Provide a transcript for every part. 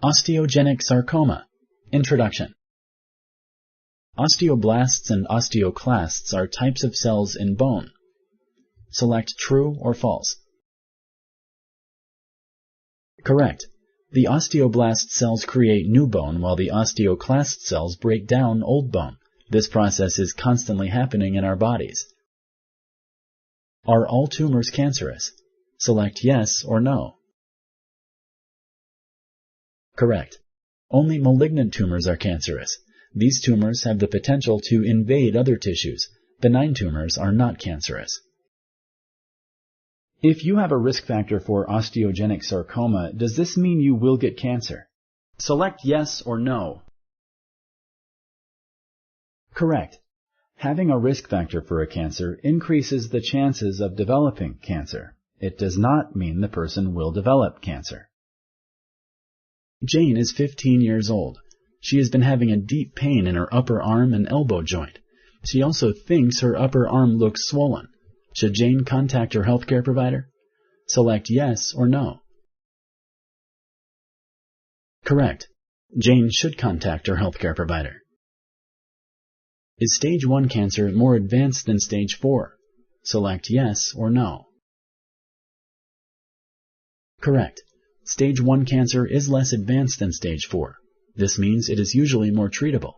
Osteogenic sarcoma. Introduction. Osteoblasts and osteoclasts are types of cells in bone. Select true or false. Correct. The osteoblast cells create new bone while the osteoclast cells break down old bone. This process is constantly happening in our bodies. Are all tumors cancerous? Select yes or no. Correct. Only malignant tumors are cancerous. These tumors have the potential to invade other tissues. Benign tumors are not cancerous. If you have a risk factor for osteogenic sarcoma, does this mean you will get cancer? Select yes or no. Correct. Having a risk factor for a cancer increases the chances of developing cancer. It does not mean the person will develop cancer. Jane is 15 years old. She has been having a deep pain in her upper arm and elbow joint. She also thinks her upper arm looks swollen. Should Jane contact her healthcare provider? Select yes or no. Correct. Jane should contact her healthcare provider. Is stage 1 cancer more advanced than stage 4? Select yes or no. Correct. Stage 1 cancer is less advanced than stage 4. This means it is usually more treatable.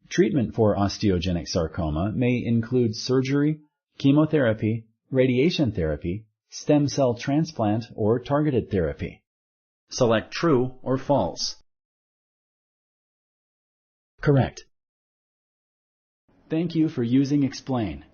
Treatment for osteogenic sarcoma may include surgery, chemotherapy, radiation therapy, stem cell transplant, or targeted therapy. Select true or false. Correct. Thank you for using Explain.